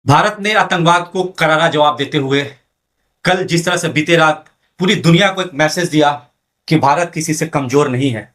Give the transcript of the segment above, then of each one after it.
भारत ने आतंकवाद को करारा जवाब देते हुए कल जिस तरह से बीते रात पूरी दुनिया को एक मैसेज दिया कि भारत किसी से कमजोर नहीं है।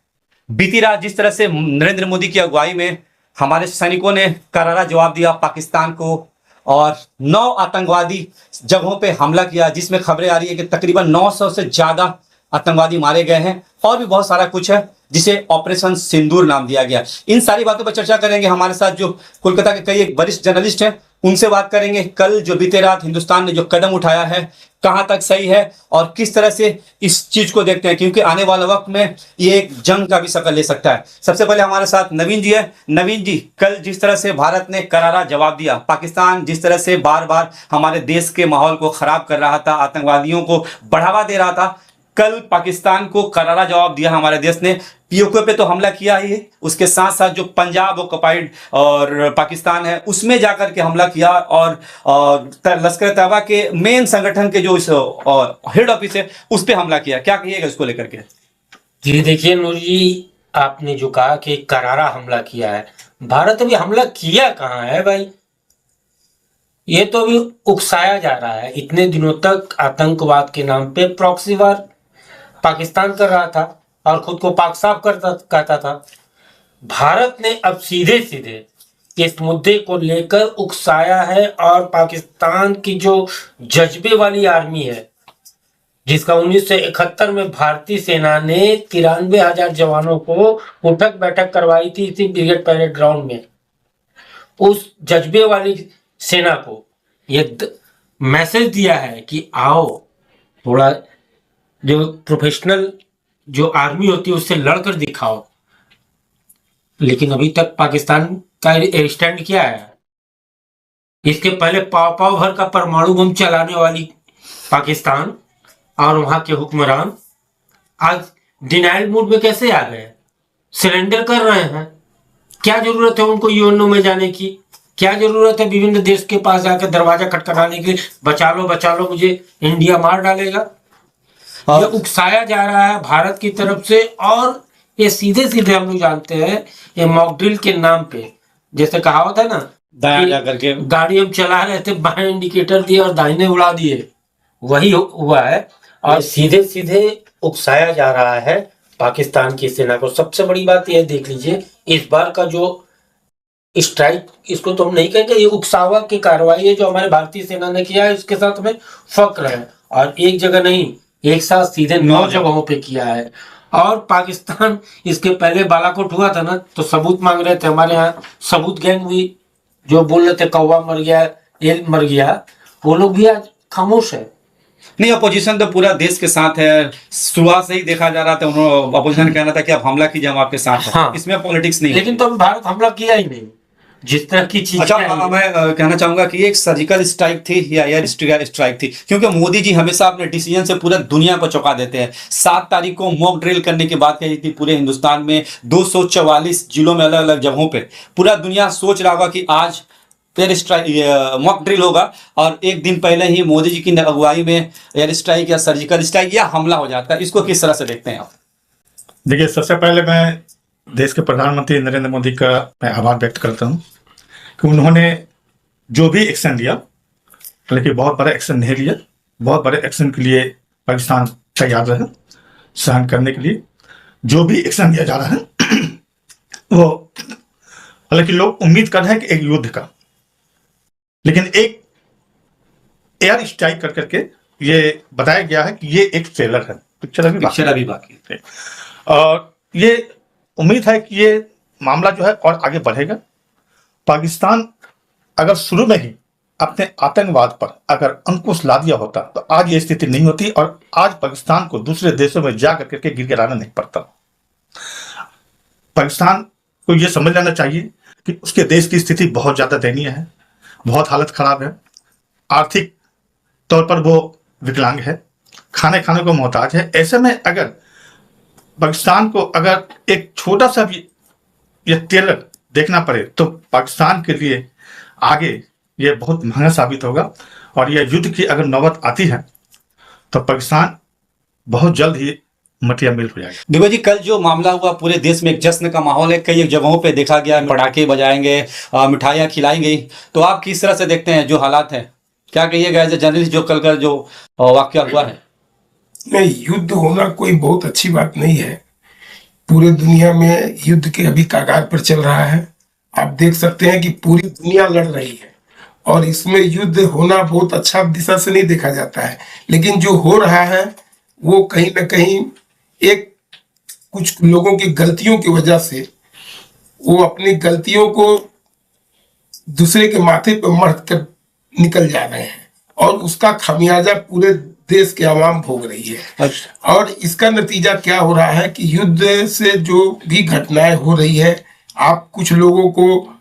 बीती रात जिस तरह से नरेंद्र मोदी की अगुवाई में हमारे सैनिकों ने करारा जवाब दिया पाकिस्तान को और 9 आतंकवादी जगहों पे हमला किया, जिसमें खबरें आ रही है कि तकरीबन 900 से ज्यादा आतंकवादी मारे गए हैं और भी बहुत सारा कुछ है जिसे ऑपरेशन सिंदूर नाम दिया गया। इन सारी बातों पर चर्चा करेंगे। हमारे साथ जो कोलकाता के कई एक वरिष्ठ जर्नलिस्ट हैं उनसे बात करेंगे। कल जो बीते रात हिंदुस्तान ने जो कदम उठाया है कहां तक सही है और किस तरह से इस चीज को देखते हैं, क्योंकि आने वाले वक्त में ये एक जंग का भी शक्ल ले सकता है। सबसे पहले हमारे साथ नवीन जी है। नवीन जी, कल जिस तरह से भारत ने करारा जवाब दिया, पाकिस्तान जिस तरह से बार बार हमारे देश के माहौल को खराब कर रहा था, आतंकवादियों को बढ़ावा दे रहा था, कल पाकिस्तान को करारा जवाब दिया हमारे देश ने। पीओके पे तो हमला किया ही है, उसके साथ साथ जो पंजाब ऑक्युपाइड और पाकिस्तान है उसमें जाकर के हमला किया और लश्कर तैयबा के मेन संगठन के जो हेड ऑफिस है उस पे हमला किया। क्या कहिएगा इसको लेकर के? जी देखिए नूर जी, आपने जो कहा कि करारा हमला किया है, भारत अभी हमला किया कहाँ है भाई? ये तो अभी उकसाया जा रहा है। इतने दिनों तक आतंकवाद के नाम पे प्रॉक्सी वार पाकिस्तान कर रहा था और खुद को पाक साफ कहता था। भारत ने अब सीधे सीधे इस मुद्दे को लेकर उकसाया है और पाकिस्तान की जो जज्बे वाली आर्मी है, जिसका 1971 में भारतीय सेना ने 93,000 जवानों को उठक बैठक करवाई थी इसी ब्रिगेड परेड ग्राउंड में, उस जज्बे वाली सेना को ये मैसेज दिया है कि आओ थोड़ा जो प्रोफेशनल जो आर्मी होती है उससे लड़कर दिखाओ। लेकिन अभी तक पाकिस्तान का स्टैंड क्या है? इसके पहले पाव पाव भर का परमाणु बम चलाने वाली पाकिस्तान और वहां के हुक्मरान आज डिनाइल मूड में कैसे आ गए? सरेंडर कर रहे हैं। क्या जरूरत है उनको यूएनओ में जाने की? क्या जरूरत है विभिन्न देश के पास जाकर दरवाजा खटखटाने की? बचा लो मुझे इंडिया मार डालेगा। ये उकसाया जा रहा है भारत की तरफ से और ये सीधे सीधे हम लोग जानते हैं ये मॉक ड्रिल के नाम पे, जैसे कहावत है ना, दायां जाकर के गाड़ी हम चला रहे थे, बाएं इंडिकेटर दिए और दाहिने उड़ा दिए, वही हुआ है। और सीधे सीधे उकसाया जा रहा है पाकिस्तान की सेना को। सबसे बड़ी बात यह देख लीजिए, इस बार का जो स्ट्राइक, इसको तो हम नहीं कहेंगे, ये उकसावा की कार्रवाई है जो हमारे भारतीय सेना ने किया है, इसके साथ हमें फक्र है। और एक जगह नहीं, एक साथ सीधे 9 जगहों पे किया है। और पाकिस्तान इसके पहले बालाकोट हुआ था ना, तो सबूत मांग रहे थे। हमारे यहाँ सबूत गैंग भी जो बोल रहे थे कौवा मर गया, ये मर गया, वो लोग भी आज खामोश है। नहीं, अपोजिशन तो पूरा देश के साथ है। शुरुआत से ही देखा जा रहा था, उन्होंने अपोजिशन कहना था कि आप हमला कीजिए, हम आपके साथ हैं। हाँ। इसमें पॉलिटिक्स नहीं। लेकिन तो भारत हमला किया ही नहीं, जिस तरह की चीज। अच्छा, मैं कहना चाहूंगा कि एक सर्जिकल स्ट्राइक थी या एयर स्ट्राइक थी, क्योंकि मोदी जी हमेशा अपने डिसीजन से पूरा दुनिया को चौंका देते हैं। 7 तारीख को मॉक ड्रिल करने की बात कही थी पूरे हिंदुस्तान में 244 जिलों में अलग अलग जगहों पे। पूरा दुनिया सोच रहा होगा कि आज एयर स्ट्राइक मॉक ड्रिल होगा और एक दिन पहले ही मोदी जी की अगुवाई में एयर स्ट्राइक या सर्जिकल स्ट्राइक या हमला हो जाता है। इसको किस तरह से देखते हैं आप? देखिए, सबसे पहले मैं देश के प्रधानमंत्री नरेंद्र मोदी का मैं आभार व्यक्त करता हूँ कि उन्होंने जो भी एक्शन लिया, लेकिन बहुत बड़ा एक्शन नहीं लिया। बहुत बड़े एक्शन के लिए पाकिस्तान तैयार रहे सहन करने के लिए। जो भी एक्शन लिया जा रहा है वो, हालांकि लोग उम्मीद कर रहे हैं कि एक युद्ध का, लेकिन एक एयर स्ट्राइक कर करके ये बताया गया है कि ये एक ट्रेलर है, पिक्चर अभी बाकी है। और ये उम्मीद है कि ये मामला जो है और आगे बढ़ेगा। पाकिस्तान अगर शुरू में ही अपने आतंकवाद पर अगर अंकुश ला दिया होता तो आज ये स्थिति नहीं होती और आज पाकिस्तान को दूसरे देशों में जा करके गिड़गिड़ाना नहीं पड़ता। पाकिस्तान को ये समझ लेना चाहिए कि उसके देश की स्थिति बहुत ज्यादा दयनीय है, बहुत हालत खराब है। आर्थिक तौर पर वो विकलांग है, खाने को मोहताज है। ऐसे में अगर पाकिस्तान को अगर एक छोटा सा भी ये ट्रेलर देखना पड़े तो पाकिस्तान के लिए आगे ये बहुत महंगा साबित होगा। और यह युद्ध की अगर नौबत आती है तो पाकिस्तान बहुत जल्द ही मटिया मिल हो जाएगा। दिग्विजय जी, कल जो मामला हुआ पूरे देश में एक जश्न का माहौल है, कई जगहों पे देखा गया पटाखे बजाएंगे, मिठाइयाँ खिलाई गई, तो आप किस तरह से देखते हैं जो हालात हैं, क्या कहिएगा एज ए जर्नलिस्ट जो कल का जो वाकया हुआ है? नहीं, युद्ध होना कोई बहुत अच्छी बात नहीं है। पूरे दुनिया में युद्ध के अभी कगार पर चल रहा है। आप देख सकते हैं कि पूरी दुनिया लड़ रही है और इसमें युद्ध होना बहुत अच्छा दिशा से नहीं देखा जाता है। लेकिन जो हो रहा है वो कहीं ना कहीं एक कुछ लोगों की गलतियों की वजह से वो अपनी गलतियों को दूसरे के माथे पर मढ़ कर निकल जा रहे हैं और उसका खामियाजा पूरे देश के आवाम भोग रही है। और इसका नतीजा क्या हो रहा है कि युद्ध से जो भी घटनाएं हो रही है, आप कुछ लोगों को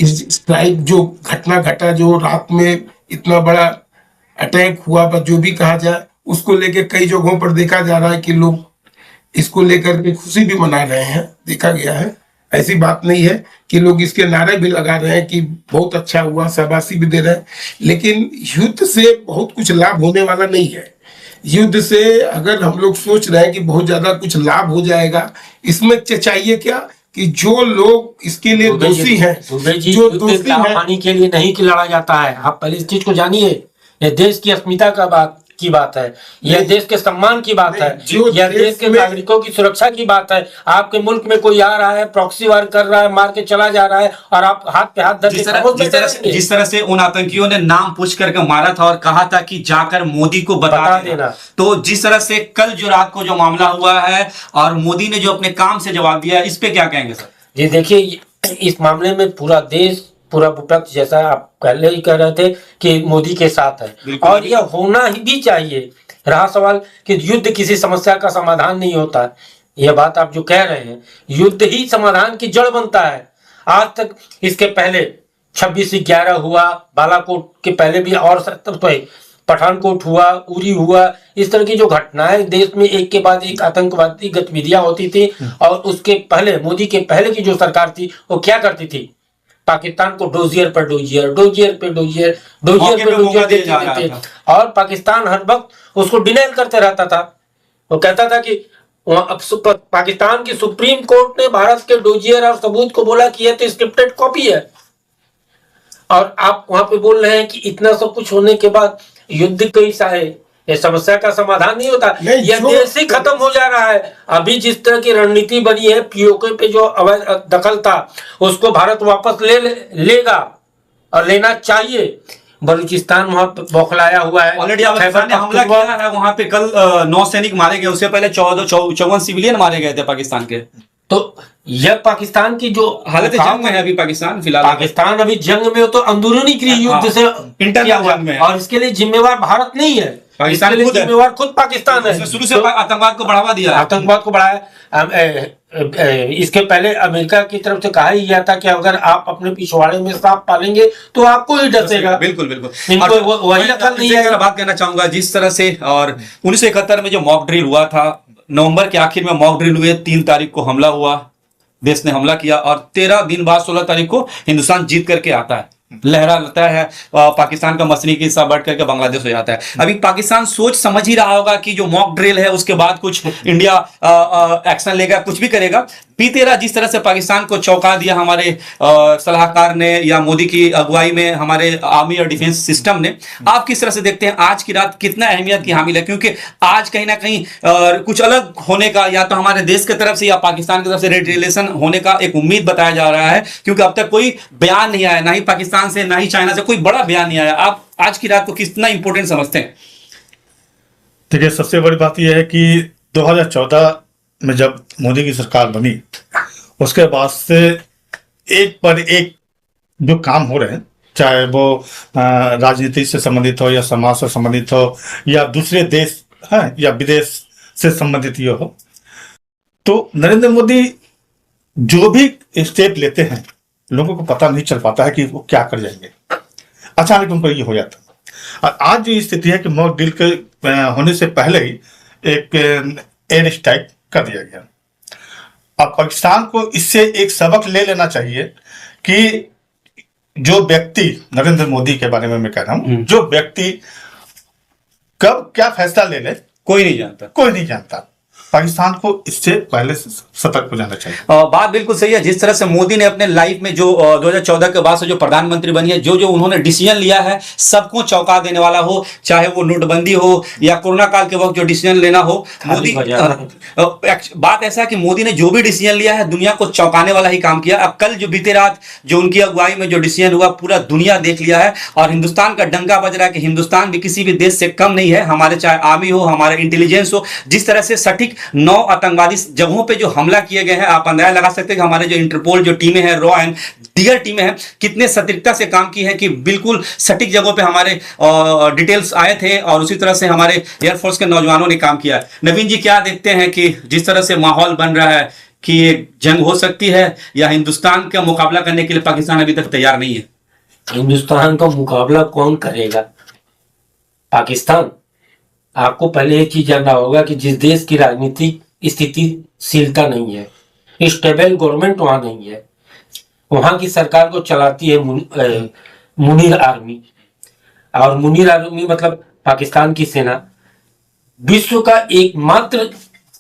स्ट्राइक जो घटना घटा, जो रात में इतना बड़ा अटैक हुआ, बस जो भी कहा जाए, उसको लेकर कई जगहों पर देखा जा रहा है कि लोग इसको लेकर के खुशी भी मना रहे हैं, देखा गया है। ऐसी बात नहीं है कि लोग इसके नारे भी लगा रहे हैं कि बहुत अच्छा हुआ, शाबाशी भी दे रहे हैं। लेकिन युद्ध से बहुत कुछ लाभ होने वाला नहीं है। युद्ध से अगर हम लोग सोच रहे हैं कि बहुत ज्यादा कुछ लाभ हो जाएगा, इसमें चाहिए क्या कि जो लोग इसके लिए दोषी हैं, जो दोषी हैं, पानी के लिए नहीं कि लड़ा जाता है। आप पहले इस चीज को जानिए। यह देश की अस्मिता की बात है, यह देश के सम्मान की बात है, यह देश के नागरिकों की सुरक्षा की बात है। आपके मुल्क में कोई आ रहा है, प्रॉक्सी वार कर रहा है, मार के चला जा रहा है और आप हाथ पे हाथ धर के जिस तरह से उन आतंकियों ने नाम पूछ करके मारा था और कहा था कि जाकर मोदी को बता देना, तो जिस तरह से कल जो रात को जो मामला हुआ है और मोदी ने जो अपने काम से जवाब दिया, इस पे क्या कहेंगे सर? जी देखिए, इस मामले में पूरा देश, पूरा विपक्ष, जैसा आप पहले ही कह रहे थे कि मोदी के साथ है और यह होना ही भी चाहिए। रहा सवाल कि युद्ध किसी समस्या का समाधान नहीं होता, यह बात आप जो कह रहे हैं, युद्ध ही समाधान की जड़ बनता है। आज तक इसके पहले 26/11 हुआ, बालाकोट के पहले भी और पठानकोट हुआ, उरी हुआ, इस तरह की जो घटनाएं देश में एक के बाद एक आतंकवादी गतिविधियां होती थी। और उसके पहले, मोदी के पहले की जो सरकार थी, वो क्या करती थी? पाकिस्तान को डोजियर पर डोजियर, डोजियर पे डोजियर, डोजियर पे डोजियर देते थे और पाकिस्तान हर वक्त उसको डिनाइल करते रहता था। वो कहता था कि पाकिस्तान की सुप्रीम कोर्ट ने भारत के डोजियर और सबूत को बोला कि यह तो स्क्रिप्टेड कॉपी है, और आप वहां पे बोल रहे हैं कि इतना सब कुछ होने के बाद युद्ध कैसा है? ये समस्या का समाधान नहीं होता, यह देश ही खत्म हो जा रहा है। अभी जिस तरह की रणनीति बनी है, पीओके पे जो अवैध दखल था उसको भारत वापस लेगा और लेना चाहिए। बलूचिस्तान वहां बौखलाया हुआ है, ऑलरेडी पाकिस्तान ने हमला किया है वहां पे। कल 9 सैनिक मारे गए, उससे पहले 54 सिविलियन मारे गए थे पाकिस्तान के। तो यह पाकिस्तान की जो हालत जंग में है अभी पाकिस्तान, फिलहाल पाकिस्तान अभी जंग में हो, तो अंदरूनी गृह युद्ध से इंटरनल जंग में, और इसके लिए जिम्मेवार भारत नहीं है, पाकिस्तान इसके लिए जिम्मेवार खुद पाकिस्तान है। शुरू से आतंकवाद को बढ़ावा दिया, आतंकवाद को बढ़ाया। इसके पहले अमेरिका की तरफ से कहा ही गया था कि अगर आप अपने पिछवाड़े में सांप पालेंगे तो आपको ही डसेगा। बिल्कुल बिल्कुल, वही अकल नहीं है। बात करना चाहूंगा जिस तरह से, और 1971 में जो मॉक ड्रिल हुआ था, नवंबर के आखिर में मॉक ड्रिल हुए, 3 तारीख को हमला हुआ, देश ने हमला किया और 13 दिन बाद 16 तारीख को हिंदुस्तान जीत करके आता है, लहराता है, पाकिस्तान का मसनी के हिस्सा बढ़ करके बांग्लादेश हो जाता है। अभी पाकिस्तान सोच समझ ही रहा होगा कि जो मॉक ड्रिल है उसके बाद कुछ इंडिया एक्शन लेगा, कुछ भी करेगा। बीते जिस तरह से पाकिस्तान को चौंका दिया हमारे सलाहकार ने या मोदी की अगुवाई में हमारे आर्मी और डिफेंस सिस्टम ने, आप किस तरह से देखते हैं आज की रात कितना अहमियत की हामिल है? क्योंकि आज कहीं ना कहीं कुछ अलग होने का, या तो हमारे देश की तरफ से या पाकिस्तान की तरफ से रिटेलिएशन होने का एक उम्मीद बताया जा रहा है, क्योंकि अब तक कोई बयान नहीं आया, ना ही पाकिस्तान से ना ही चाइना से कोई बड़ा बयान नहीं आया। आप आज की रात को कितना इंपॉर्टेंट समझते हैं? देखिए, सबसे बड़ी बात यह है कि 2014 में जब मोदी की सरकार बनी, उसके बाद से एक पर एक जो काम हो रहे हैं, चाहे वो राजनीति से संबंधित हो या समाज से संबंधित हो या दूसरे देश हैं या विदेश से संबंधित ये हो, तो नरेंद्र मोदी जो भी स्टेप लेते हैं, लोगों को पता नहीं चल पाता है कि वो क्या कर जाएंगे, अचानक उनको ये हो जाता है। और आज जो स्थिति है कि मॉक ड्रिल के होने से पहले ही एक एयर स्ट्राइक कर दिया गया। अब पाकिस्तान को इससे एक सबक ले लेना चाहिए कि जो व्यक्ति, नरेंद्र मोदी के बारे में मैं कह रहा हूं, जो व्यक्ति कब क्या फैसला ले ले कोई नहीं जानता। पाकिस्तान को इससे पहले सतर्क हो जाना चाहिए। बात बिल्कुल सही है। जिस तरह से मोदी ने अपने लाइफ में जो 2014 के बाद से जो प्रधानमंत्री बनी है, जो जो उन्होंने डिसीजन लिया है, सबको चौंका देने वाला हो, चाहे वो नोटबंदी हो या कोरोना काल के वक्त जो डिसीजन लेना हो, मोदी बात ऐसा है कि मोदी ने जो भी डिसीजन लिया है दुनिया को चौंकाने वाला ही काम किया। अब कल जो बीते रात जो उनकी अगुवाई में जो डिसीजन हुआ, पूरा दुनिया देख लिया है और हिंदुस्तान का डंका बज रहा है कि हिंदुस्तान भी किसी भी देश से कम नहीं है। हमारे चाहे आर्मी हो, हमारे इंटेलिजेंस हो, जिस तरह से सटीक 9 आतंकवादी जगहों पे जो हमला किए गए हैं, आप अंदाजा लगा सकते हैं कि हमारे जो इंटरपोल जो टीमें हैं, रॉ एंड डियर टीमें हैं, कितने सटीकता से काम की है कि बिल्कुल सटीक जगहों पे हमारे डिटेल्स आए थे और उसी तरह से हमारे एयरफोर्स के नौजवानों ने काम किया है। नवीन जी, क्या देखते हैं कि जिस तरह से माहौल बन रहा है कि एक जंग हो सकती है या हिंदुस्तान का मुकाबला करने के लिए पाकिस्तान अभी तक तैयार नहीं है? हिंदुस्तान का मुकाबला कौन करेगा? पाकिस्तान। आपको पहले एक चीज जानना होगा कि जिस देश की राजनीतिक स्थितिशीलता नहीं है, स्टेबल गवर्नमेंट वहां नहीं है, वहां की सरकार को चलाती है मुनीर आर्मी। और मुनीर आर्मी मतलब पाकिस्तान की सेना विश्व का एकमात्र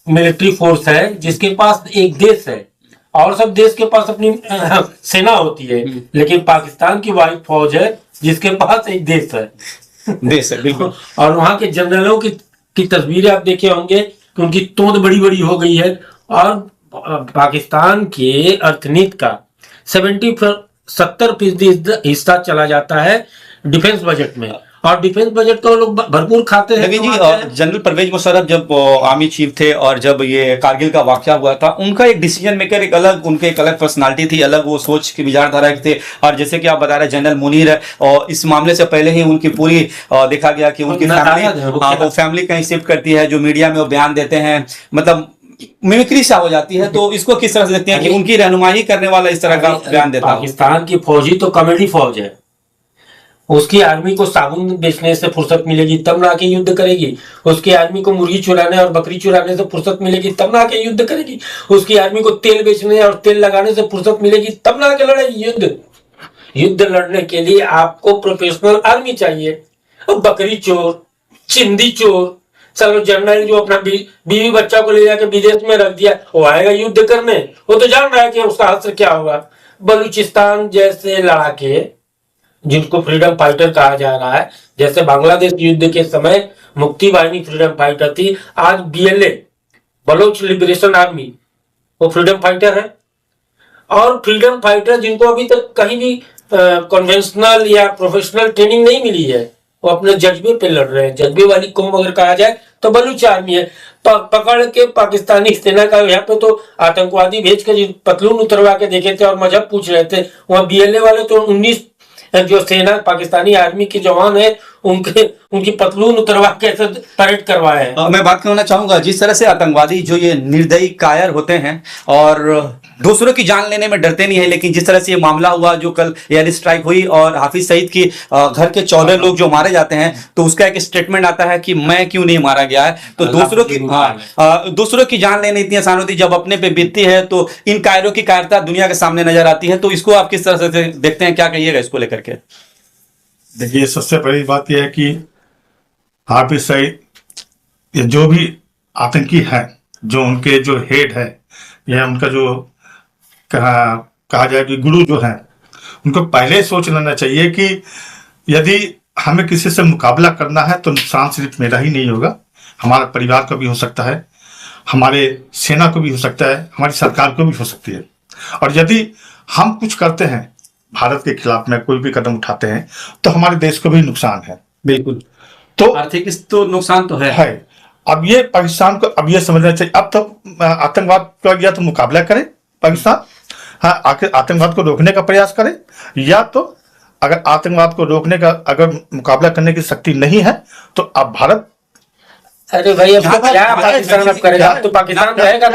मिलिट्री फोर्स है जिसके पास एक देश है, और सब देश के पास अपनी सेना होती है, लेकिन पाकिस्तान की वाहिद फौज है जिसके पास एक देश है। देश है, बिल्कुल। और वहां के जनरलों की तस्वीरें आप देखे होंगे कि उनकी तोंद बड़ी बड़ी हो गई है। और पाकिस्तान के अर्थनीति का 70% हिस्सा चला जाता है डिफेंस बजट में, और डिफेंस बजट तो लोग भरपूर खाते हैं। नवीन जी, जनरल परवेज मुशर्रफ जब आर्मी चीफ थे और जब ये कारगिल का वाकया हुआ था, उनका एक डिसीजन मेकर एक अलग, उनके एक अलग पर्सनालिटी थी, अलग वो सोच की विचारधारा थे। और जैसे कि आप बता रहे जनरल मुनीर है, और इस मामले से पहले ही उनकी पूरी देखा गया कि उनकी फैमिली कहीं शिफ्ट करती है, जो मीडिया में वो बयान देते हैं, मतलब मिमिक्री सा हो जाती है। तो इसको किस तरह से देखते हैं कि उनकी रहनुमाई करने वाला इस तरह का बयान देता है? पाकिस्तान की फौजी तो कॉमेडी फौज है। उसकी आर्मी को साबुन बेचने से फुर्सत मिलेगी तब ना आके युद्ध करेगी। उसकी आर्मी को मुर्गी चुराने और बकरी चुराने से फुर्सत मिलेगी तब ना आके युद्ध करेगी। उसकी आर्मी को तेल बेचने और तेल लगाने से फुर्सत मिलेगी तब ना आके लड़ेगी युद्ध। युद्ध लड़ने के लिए आपको प्रोफेशनल आर्मी चाहिए। और बकरी चोर, चिंदी चोर, चलो जनरल जो अपना बीवी बच्चा को ले जाके विदेश में रख दिया, वो आएगा युद्ध करने? वो तो जान रहा है कि उसका हश्र क्या होगा। बलूचिस्तान जैसे लड़ाके जिनको फ्रीडम फाइटर कहा जा रहा है, जैसे बांग्लादेश युद्ध के समय मुक्ति वाहिनी फ्रीडम फाइटर थी, आज BLA बलोच लिबरेशन आर्मी वो फ्रीडम फाइटर है। और फ्रीडम फाइटर जिनको अभी तक कहीं भी कन्वेंशनल या प्रोफेशनल ट्रेनिंग नहीं मिली है, वो अपने जज्बे पे लड़ रहे हैं। जज्बे वाली कौम अगर कहा जाए तो बलूच आर्मी है। पकड़ के पाकिस्तानी सेना का यहाँ पे तो आतंकवादी भेज के पतलून उतरवा के देखे थे और मजहब पूछ रहे थे। वहाँ BLA वाले तो 19 जो सेना पाकिस्तानी आर्मी के जवान है उनकी पतलून उतरवा के परेड करवाए हैं। मैं बात करना चाहूंगा, जिस तरह से आतंकवादी जो ये निर्दयी कायर होते हैं और दूसरों की जान लेने में डरते नहीं है, लेकिन जिस तरह से ये मामला हुआ जो कल एयर स्ट्राइक हुई और हाफिज सईद की घर के 14 लोग जो मारे जाते हैं, तो उसका एक स्टेटमेंट आता है कि मैं क्यों नहीं मारा गया है। तो दूसरों की जान लेने इतनी आसान होती है, जब अपने पे बीतती है तो इन कायरों की कायरता दुनिया के सामने नजर आती है। तो इसको आप किस तरह से देखते हैं, क्या कहिएगा इसको लेकर के? देखिए, सबसे पहली बात यह है कि हाफिज सईद ये जो भी आतंकी है, जो उनके जो हेड है या उनका जो कहा जाए कि गुरु जो है, उनको पहले सोच लेना चाहिए कि यदि हमें किसी से मुकाबला करना है तो नुकसान सिर्फ मेरा ही नहीं होगा, हमारे परिवार को भी हो सकता है, हमारे सेना को भी हो सकता है, हमारी सरकार को भी हो सकती है। और यदि हम कुछ करते हैं भारत के खिलाफ में, कोई भी कदम उठाते हैं, तो हमारे देश को भी नुकसान है। बिल्कुल। तो आर्थिक तो नुकसान तो है। अब ये पाकिस्तान को अब ये समझना चाहिए, अब तो आतंकवाद का या तो मुकाबला करे पाकिस्तान, हाँ, आतंकवाद को रोकने का प्रयास करे, या तो अगर आतंकवाद को रोकने का अगर मुकाबला करने की शक्ति नहीं है तो अब भारत अरे भाई अब तो क्या पाकिस्तान अब करेगा, तो पाकिस्तान रहेगा।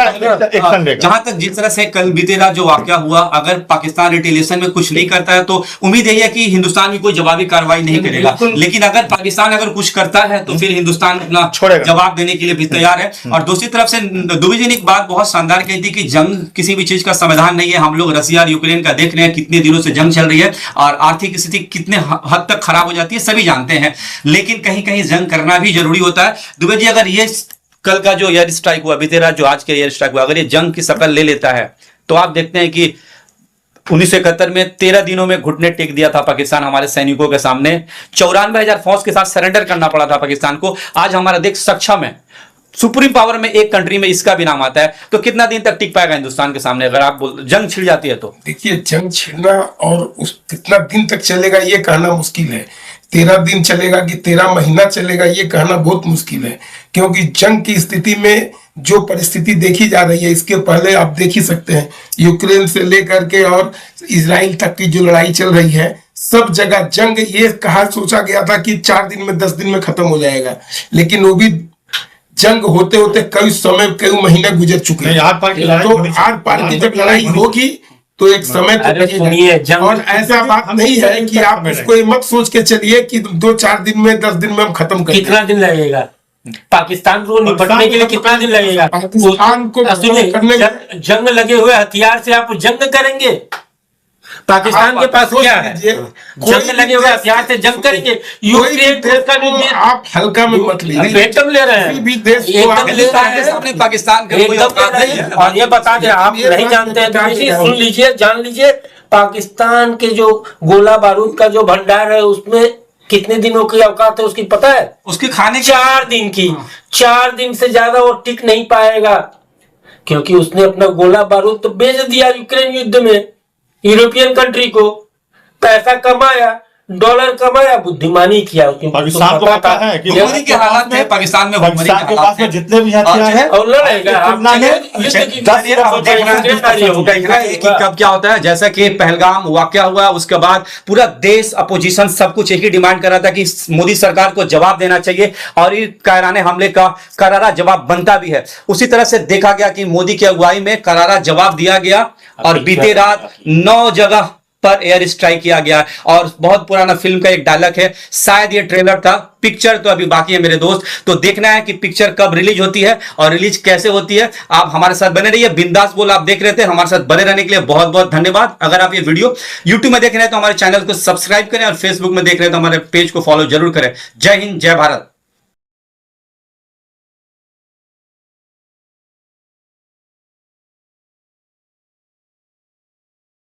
जहां तक जिस तरह से कल बीते रात जो वाकया हुआ, अगर पाकिस्तान रिटेलिएशन में कुछ नहीं करता है तो उम्मीद यही है कि हिंदुस्तान भी कोई जवाबी कार्रवाई नहीं करेगा। लेकिन अगर पाकिस्तान अगर कुछ करता है तो फिर हिंदुस्तान अपना जवाब देने के लिए भी तैयार है। और दूसरी तरफ से दुबे जी ने एक बात बहुत शानदार कही थी कि जंग किसी भी चीज का समाधान नहीं है। हम लोग रसिया और यूक्रेन का देख रहे हैं, कितने दिनों से जंग चल रही है और आर्थिक स्थिति कितने हद तक खराब हो जाती है, सभी जानते हैं। लेकिन कहीं कहीं जंग करना भी जरूरी होता है। दुबे जी, अगर ये कल का जो एयर स्ट्राइक हुआ, बीते रात जो आज के एयर स्ट्राइक हुआ, अगर ये जंग की शक्ल ले लेता है तो आप देखते हैं कि 1971 में 13 दिनों में घुटने टेक दिया था पाकिस्तान हमारे सैनिकों के सामने। 94,000 फौज के साथ सरेंडर करना पड़ा था पाकिस्तान को। आज हमारा देश सक्षम है, सुप्रीम पावर में एक कंट्री में इसका भी नाम आता है। तो कितना दिन तक टिक पाएगा हिंदुस्तान के सामने अगर आप जंग छिड़ जाती है तो? देखिए, जंग छिड़ना और उस कितना दिन तक चलेगा ये कहना मुश्किल है। 13 दिन चलेगा कि 13 महीना चलेगा ये कहना बहुत मुश्किल है, क्योंकि जंग की स्थिति में जो परिस्थिति देखी जा रही है, इसके पहले आप देख ही सकते हैं यूक्रेन से लेकर के और इजराइल तक की जो लड़ाई चल रही है, सब जगह जंग ये कहा सोचा गया था कि 4 दिन में 10 दिन में खत्म हो जाएगा, लेकिन वो भी जंग होते होते कई समय कई महीने गुजर चुके हैं। आर पार की लड़ाई तो होनी चाहिए। आर पार की जब लड़ाई होगी तो एक समय तो अरे सुनिए, लगेगा। जंग और ऐसा बात नहीं है कि आप उसको ये मत सोच के चलिए कि 2-4 दिन में 10 दिन में हम खत्म कर कितना दिन लगेगा पाकिस्तान को निपटने के लिए? कितना दिन लगेगा पाकिस्तान को सुनिए, करने जंग लगे हुए हथियार से आप जंग करेंगे? पाकिस्तान के पास क्या है? जंग लगे हुए हथियार से जंग करेंगे? यूक्रेन देश का भी आप हल्का में मत लीजिए। एकदम ले रहे हैं, किसी भी देश को एकदम आप ले रहे के हैं, सामने पाकिस्तान का कोई एकदम औकात ले रहे नहीं हैं। है। और ये बता दें, आप नहीं जानते हैं तो इसी सुन लीजिए, जान लीजिए, पाकिस्तान के जो गोला बारूद का जो भंडार है उसमें कितने दिनों की औकात है उसकी पता है? उसके खाने की 4 दिन की। 4 दिन से ज्यादा वो टिक नहीं पाएगा, क्योंकि उसने अपना गोला बारूद तो बेच दिया यूक्रेन युद्ध में यूरोपियन कंट्री को। पैसा कमाया, डॉलर कमाया, बुद्धिमानी किया। पाकिस्तान को पता है कि भुखमरी के हालात में पाकिस्तान में भुखमरी पाकिस्तान के पास में जितने भी हथियार हैं और लड़ेगा आप तुलना में युद्ध की देखना है कि कब क्या होता है। जैसा कि पहलगाम वाकया हुआ, उसके बाद पूरा देश अपोजिशन सब कुछ एक ही डिमांड कर रहा था कि मोदी सरकार को जवाब देना चाहिए और ये कायराने हमले का करारा जवाब बनता भी है। उसी तरह से देखा गया कि मोदी की अगुवाई में करारा जवाब दिया गया और बीते रात 9 जगह पर एयर स्ट्राइक किया गया। और बहुत पुराना फिल्म का एक डायलॉग है, शायद ये ट्रेलर था, पिक्चर तो अभी बाकी है मेरे दोस्त। तो देखना है कि पिक्चर कब रिलीज होती है और रिलीज कैसे होती है। आप हमारे साथ बने रहिए। बिंदास बोल आप देख रहे थे, हमारे साथ बने रहने के लिए बहुत बहुत धन्यवाद। अगर आप ये वीडियो यूट्यूब में देख रहे हैं तो हमारे चैनल को सब्सक्राइब करें और फेसबुक में देख रहे हैं तो हमारे पेज को फॉलो जरूर करें। जय हिंद, जय भारत।